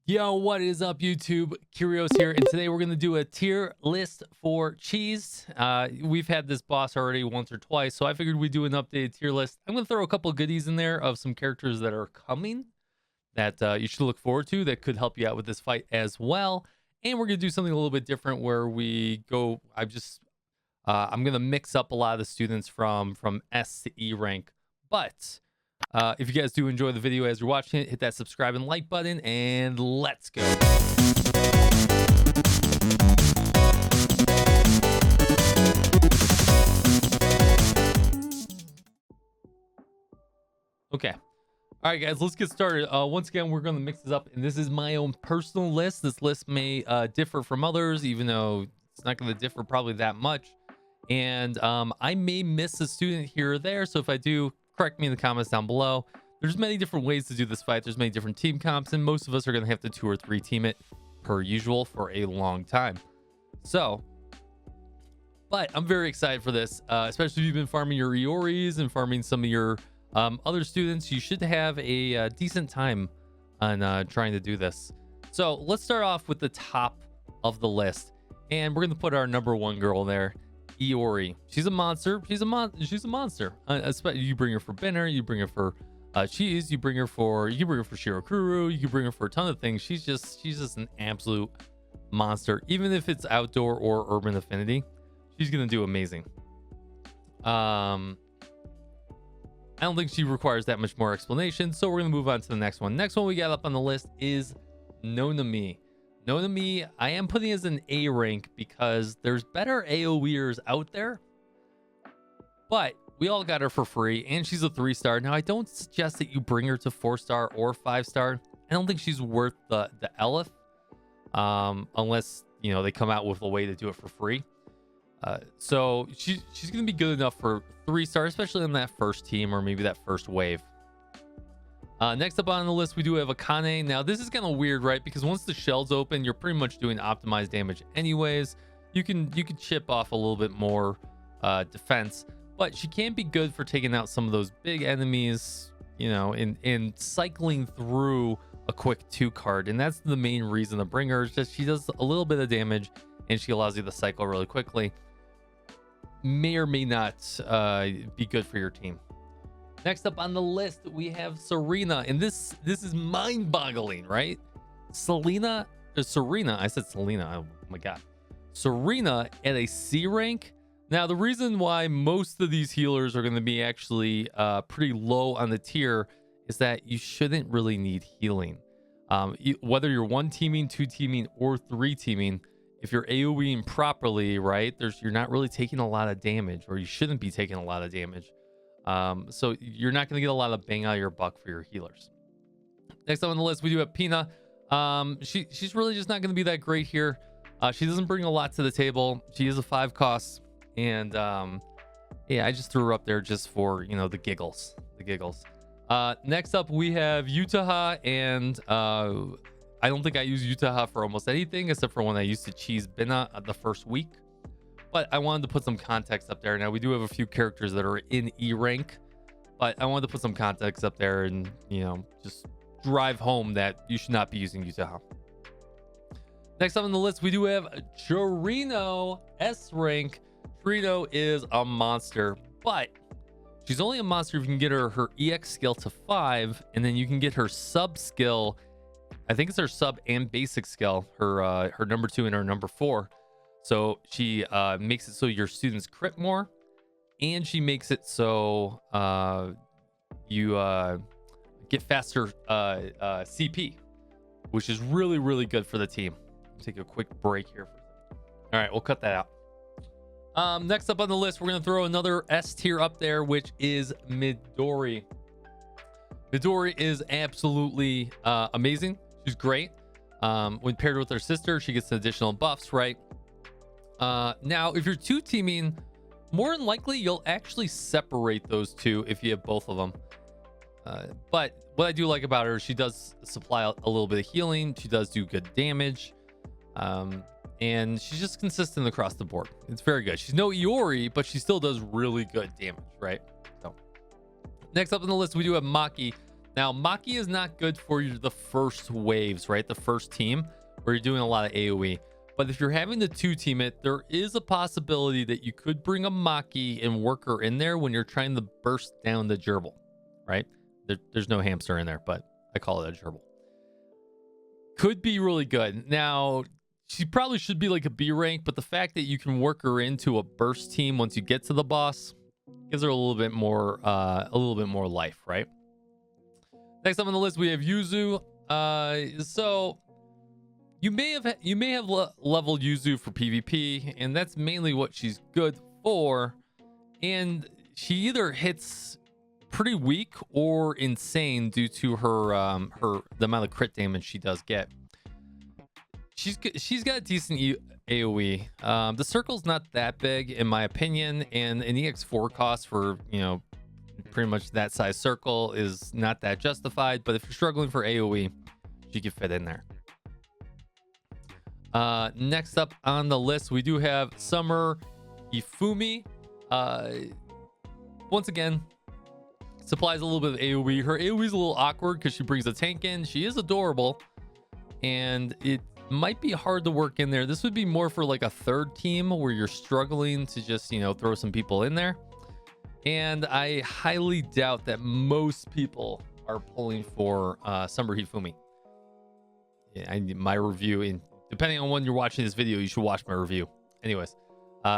Yo, what is up, YouTube? Kyrios here, and today we're going to do a tier list for CHESED. We've had this boss already once or twice, so I figured we'd do an updated tier list. I'm going to throw a couple goodies in there of some characters that are coming that you should look forward to that could help you out with this fight as well. And we're going to do something a little bit different where we go, I'm going to mix up a lot of the students from S to E rank, but if you guys do enjoy the video as you're watching it, hit that subscribe and like button, and let's go. Okay. All right, guys, let's get started. Once again, we're going to mix this up, and this is my own personal list. This list may differ from others, even though it's not going to differ probably that much. And I may miss a student here or there, so if I do, correct me in the comments down below. There's many different ways to do this fight. There's many different team comps, and most of us are going to have to 2 or 3 team it per usual for a long time. So, but I'm very excited for this, especially if you've been farming your Ioris and farming some of your other students. You should have a decent time on trying to do this. So let's start off with the top of the list, and we're going to put our number 1 girl there. Iori. She's a monster. She's a monster. You bring her for Binner, you bring her for Cheese, you can bring her for Shirokuru, you can bring her for a ton of things. She's just an absolute monster. Even if it's outdoor or urban affinity, she's gonna do amazing. I don't think she requires that much more explanation, so we're gonna move on to the next one. Next one we got up on the list is Nonami. Nonami, I am putting as an A rank because there's better AoEers out there, but we all got her for free, and she's a 3-star. Now, I don't suggest that you bring her to 4-star or 5-star. I don't think she's worth the Elif, unless, you know, they come out with a way to do it for free. So she's going to be good enough for 3-star, especially on that first team or maybe that first wave. Next up on the list, we do have Akane. Now, this is kind of weird, right? Because once the shells open, you're pretty much doing optimized damage anyways. You can chip off a little bit more defense, but she can be good for taking out some of those big enemies, you know, in cycling through a quick 2 card. And that's the main reason to bring her, is just she does a little bit of damage and she allows you to cycle really quickly. May or may not be good for your team. Next up on the list, we have Serena, and this is mind-boggling, right? Serena, I said Selena, oh my god. Serena at a C rank. Now, the reason why most of these healers are going to be actually pretty low on the tier is that you shouldn't really need healing. Whether you're 1 teaming, 2 teaming, or 3 teaming, if you're AoEing properly, right, you're not really taking a lot of damage, or you shouldn't be taking a lot of damage. So you're not going to get a lot of bang out of your buck for your healers. Next up on the list, we do have Pina. She's really just not going to be that great here. She doesn't bring a lot to the table. She is a 5 cost, and yeah, I just threw her up there just for, you know, the giggles. Next up, we have Utaha, and I don't think I use Utaha for almost anything except for when I used to cheese Bina the first week. But I wanted to put some context up there. Now, we do have a few characters that are in E rank, but I wanted to put some context up there and, you know, just drive home that you should not be using Utaha. Next up on the list, we do have Chirino, S rank. Chirino is a monster, but she's only a monster if you can get her EX skill to 5, and then you can get her sub skill. I think it's her sub and basic skill, her number 2 and her number 4. So she makes it so your students crit more, and she makes it so you get faster CP, which is really, really good for the team. Take a quick break here. All right, we'll cut that out. Next up on the list, we're going to throw another S tier up there, which is Midori. Midori is absolutely amazing. She's great. When paired with her sister, she gets additional buffs, right? Now, if you're 2 teaming, more than likely you'll actually separate those 2 if you have both of them. But what I do like about her, she does supply a little bit of healing. She does do good damage. And she's just consistent across the board. It's very good. She's no Iori, but she still does really good damage, right? So next up on the list, we do have Maki. Now, Maki is not good for the first waves, right? The first team where you're doing a lot of AoE. But if you're having the 2-team it, there is a possibility that you could bring a Maki and work her in there when you're trying to burst down the gerbil, right? There's no hamster in there, but I call it a gerbil. Could be really good. Now, she probably should be like a B rank, but the fact that you can work her into a burst team once you get to the boss gives her a little bit more life, right? Next up on the list, we have Yuzu. So you may have leveled Yuzu for PvP, and that's mainly what she's good for. And she either hits pretty weak or insane due to her the amount of crit damage she does get. She's got a decent AoE. The circle's not that big in my opinion, and an EX4 cost for pretty much that size circle is not that justified. But if you're struggling for AoE, she can fit in there. Next up on the list, we do have Summer Ifumi. Once again, supplies a little bit of AoE. Her AoE is a little awkward because she brings a tank in. She is adorable, and it might be hard to work in there. This would be more for like a 3rd team where you're struggling to just throw some people in there. And I highly doubt that most people are pulling for Summer Hifumi. Yeah, my review, and depending on when you're watching this video, you should watch my review. Anyways,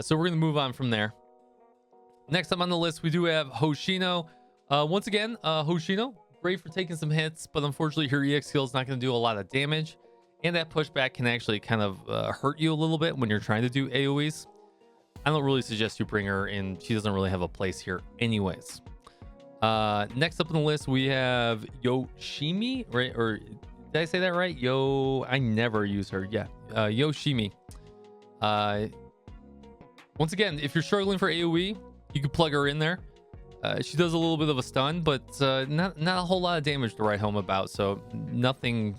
so we're gonna move on from there. Next up on the list, we do have Hoshino. Once again, Hoshino, great for taking some hits, but unfortunately her EX skill is not going to do a lot of damage, and that pushback can actually kind of hurt you a little bit when you're trying to do AoEs. I don't really suggest you bring her in. She doesn't really have a place here anyways. Next up on the list, we have Yoshimi, right? Or did I say that right? I never use her. Yeah, Yoshimi. Once again, if you're struggling for AoE, you could plug her in there. She does a little bit of a stun, but not a whole lot of damage to write home about. So nothing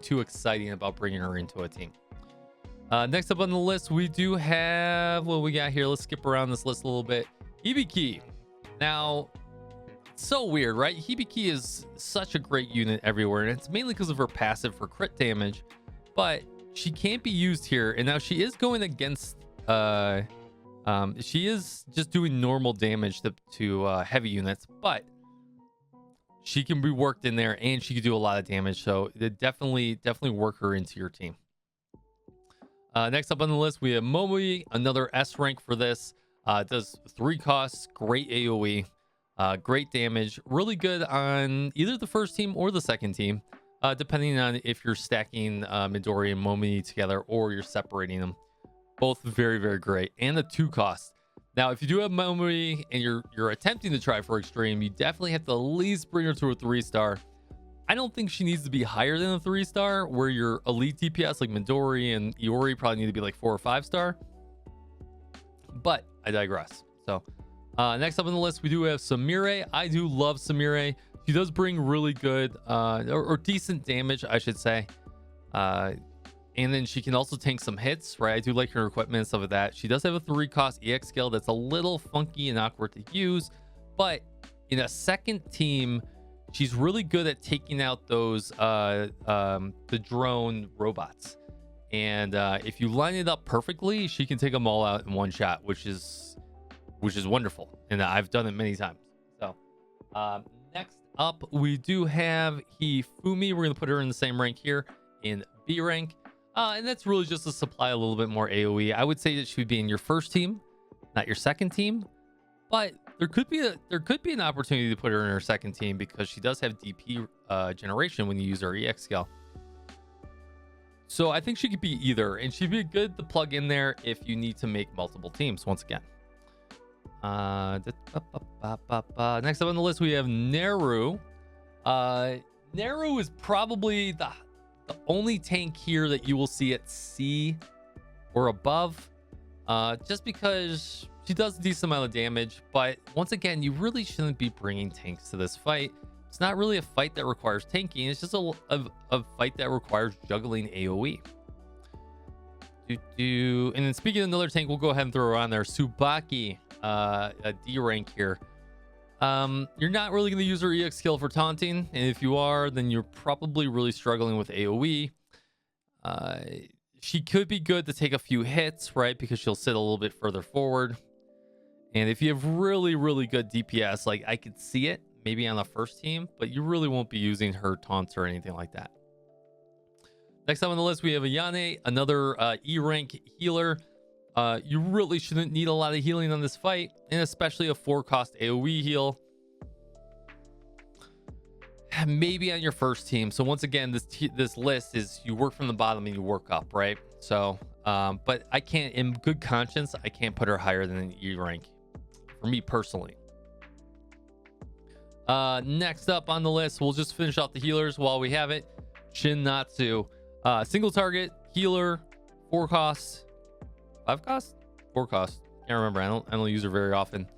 too exciting about bringing her into a team. Next up on the list, we do have what we got here. Let's skip around this list a little bit. Hibiki. Now, so weird, right? Hibiki is such a great unit everywhere, and it's mainly because of her passive for crit damage, but she can't be used here. And now she is going against she is just doing normal damage to heavy units, but she can be worked in there and she can do a lot of damage. So definitely work her into your team. Next up on the list, we have Momoi, another S rank for this. Does 3 costs, great AoE, great damage, really good on either the first team or the second team, depending on if you're stacking Midori and Momoi together or you're separating them. Both very, very great, and the 2 costs. Now, if you do have Momoi and you're attempting to try for extreme, you definitely have to at least bring her to a 3-star. I don't think she needs to be higher than a 3-star, where your elite DPS like Midori and Iori probably need to be like 4 or 5-star. But I digress. So next up on the list, we do have Samire. I do love Samire. She does bring really good or decent damage, I should say. And then she can also tank some hits, right? I do like her equipment and stuff like that. She does have a 3-cost EX skill that's a little funky and awkward to use, but in a second team, she's really good at taking out those the drone robots. And if you line it up perfectly, she can take them all out in one shot, which is wonderful. And I've done it many times. So next up, we do have Hifumi. We're gonna put her in the same rank here in B rank. And that's really just to supply a little bit more AoE. I would say that she would be in your first team, not your second team. But there could be an opportunity to put her in her second team because she does have DP generation when you use her EX skill. So I think she could be either, and she'd be good to plug in there if you need to make multiple teams. Once again, next up on the list, we have Neru. Neru is probably the only tank here that you will see at C or above, just because she does a decent amount of damage. But once again, you really shouldn't be bringing tanks to this fight. It's not really a fight that requires tanking. It's just a fight that requires juggling AoE. And then speaking of another tank, we'll go ahead and throw her on there. Tsubaki, a D rank here. You're not really going to use her EX skill for taunting, and if you are, then you're probably really struggling with AoE. She could be good to take a few hits, right? Because she'll sit a little bit further forward. And if you have really, really good DPS, like I could see it maybe on the first team, but you really won't be using her taunts or anything like that. Next up on the list, we have Ayane, another E rank healer. You really shouldn't need a lot of healing on this fight, and especially a 4-cost AoE heal. Maybe on your first team. So once again, this list is you work from the bottom and you work up, right? So, but I can't, in good conscience, I can't put her higher than an E rank for me personally. Next up on the list, we'll just finish off the healers while we have it. Shinatsu, single target healer, 4 costs, 5 costs, 4 costs. Can't remember. I don't use her very often.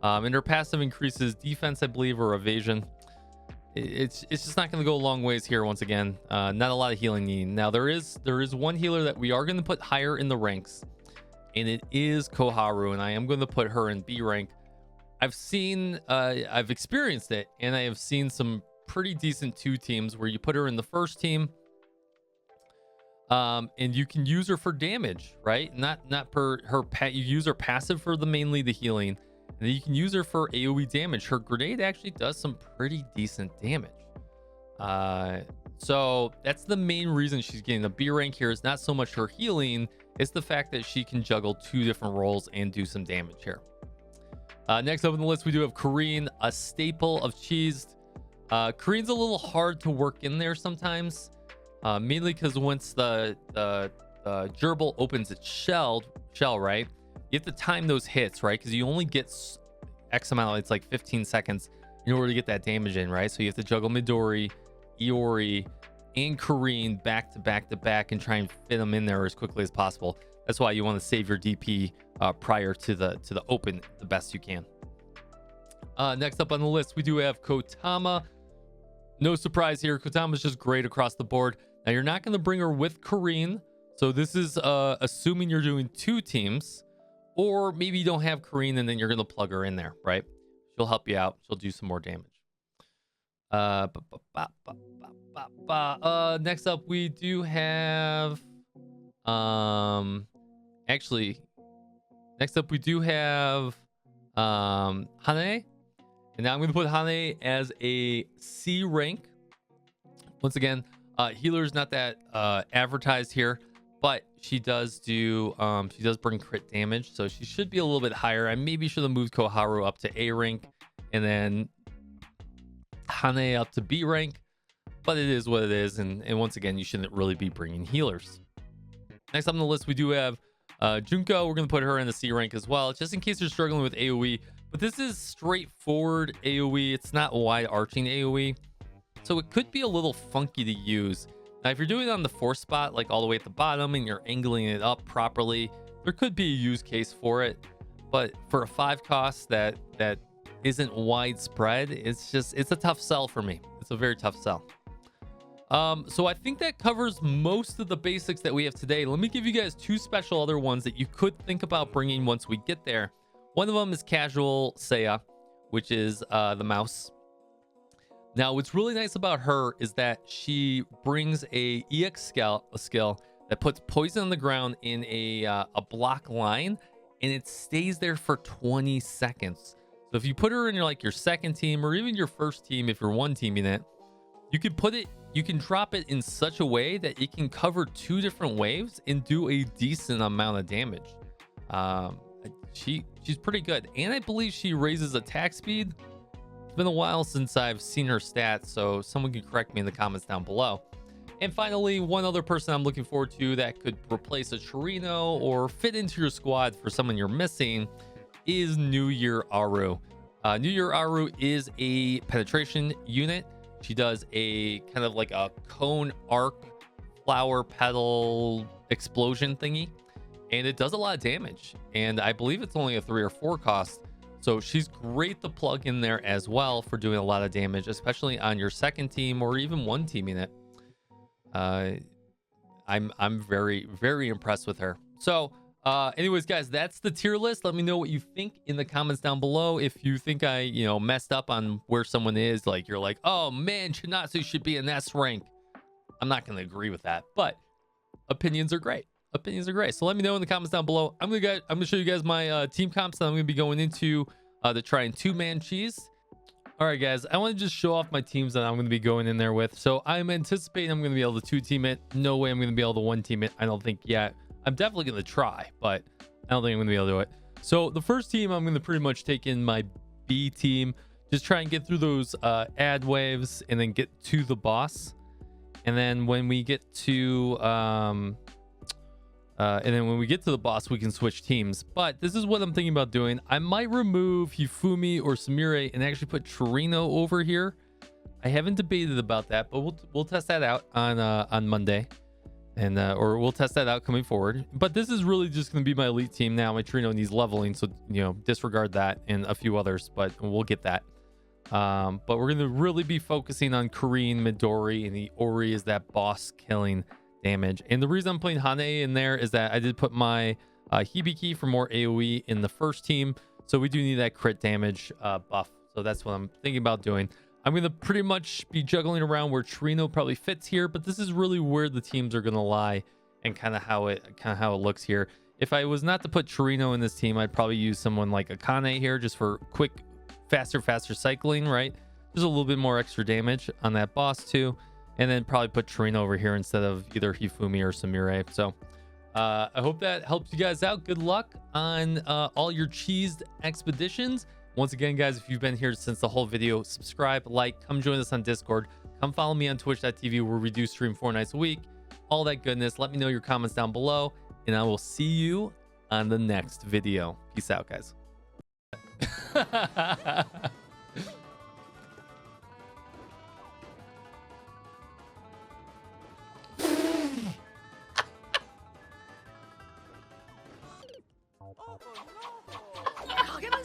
And her passive increases defense, I believe, or evasion. It's just not going to go a long ways here. Once again, not a lot of healing need. Now there is one healer that we are going to put higher in the ranks, and it is Koharu, and I am going to put her in B rank. I've experienced it, and I have seen some pretty decent 2 teams where you put her in the first team, and you can use her for damage, right? Not per her you use her passive for mainly the healing. And then you can use her for AoE damage. Her grenade actually does some pretty decent damage. So that's the main reason she's getting a B rank here. Is not so much her healing, it's the fact that she can juggle 2 different roles and do some damage here. Next up on the list, we do have Kareen, a staple of CHESED. Kareen's a little hard to work in there sometimes, mainly because once the gerbil opens its shell, right? You have to time those hits, right? Because you only get X amount, it's like 15 seconds in order to get that damage in, right? So you have to juggle Midori, Iori, and Kareen back to back to back and try and fit them in there as quickly as possible. That's why you want to save your DP prior to the open the best you can. Next up on the list, we do have Kotama. No surprise here. Kotama's just great across the board. Now you're not going to bring her with Kareen. So this is assuming you're doing 2 teams. Or maybe you don't have Kareen and then you're going to plug her in there, right? She'll help you out. She'll do some more damage. Next up, we do have... Actually, next up, we do have Hane. And now I'm going to put Hane as a C rank. Once again, healer's not that advertised here. But she does bring crit damage, so she should be a little bit higher. I maybe should have moved Koharu up to A rank and then Hane up to B rank, but it is what it is. And once again, you shouldn't really be bringing healers. Next up on the list, we do have Junko. We're going to put her in the C rank as well, just in case you're struggling with AoE. But this is straightforward AoE. It's not wide arching AoE, so it could be a little funky to use. Now, if you're doing it on the 4 spot, like all the way at the bottom, and you're angling it up properly, there could be a use case for it. But for a 5 cost that isn't widespread, it's a tough sell for me. It's a very tough sell. So I think that covers most of the basics that we have today. Let me give you guys 2 special other ones that you could think about bringing once we get there. One of them is Casual Seiya, which is the mouse. Now, what's really nice about her is that she brings a EX skill that puts poison on the ground in a block line, and it stays there for 20 seconds. So if you put her in your second team or even your first team, if you're one teaming it, you can drop it in such a way that it can cover 2 different waves and do a decent amount of damage. She's pretty good, and I believe she raises attack speed. It's been a while since I've seen her stats, so someone can correct me in the comments down below. And finally, one other person I'm looking forward to that could replace a Chirino or fit into your squad for someone you're missing is New Year Aru. New Year Aru is a penetration unit. She does a kind of like a cone arc flower petal explosion thingy, and it does a lot of damage. And I believe it's only a 3 or 4 cost. So she's great to plug in there as well for doing a lot of damage, especially on your second team or even one team in it. I'm very, very impressed with her. So Anyways, guys, that's the tier list. Let me know what you think in the comments down below. If you think I, messed up on where someone is, like you're like, oh man, Chinatsu should be an S rank. I'm not going to agree with that, but opinions are great. Opinions are great. So let me know in the comments down below. I'm gonna show you guys my team comps that I'm gonna be going into to try and 2-man cheese. All right, guys, I want to just show off my teams that I'm going to be going in there with. So I'm anticipating I'm going to be able to 2-team it. No way I'm going to be able to 1-team it. I don't think yet. I'm definitely going to try, but I don't think I'm going to be able to do it. So the first team, I'm going to pretty much take in my B team. Just try and get through those ad waves and then get to the boss. And then when we get to the boss, we can switch teams. But this is what I'm thinking about doing. I might remove Hifumi or Samire and actually put Torino over here. I haven't debated about that, but we'll test that out on Monday, and or we'll test that out coming forward. But this is really just going to be my elite team now. My Torino needs leveling, so disregard that and a few others, but we'll get that. But we're going to really be focusing on Korean Midori, and the Ori is that boss killing damage. And the reason I'm putting Hane in there is that I did put my Hibiki for more AoE in the first team, so we do need that crit damage buff. So that's what I'm thinking about doing. I'm going to pretty much be juggling around where Torino probably fits here, but this is really where the teams are going to lie and kind of how it looks here. If I was not to put Torino in this team, I'd probably use someone like Akane here just for quick, faster cycling, right? Just a little bit more extra damage on that boss too. And then probably put Torino over here instead of either Hifumi or Samire. So I hope that helps you guys out. Good luck on all your cheesed expeditions. Once again, guys, if you've been here since the whole video, subscribe, like, come join us on Discord. Come follow me on twitch.tv where we do stream 4 nights a week. All that goodness. Let me know your comments down below, and I will see you on the next video. Peace out, guys. Oh, no!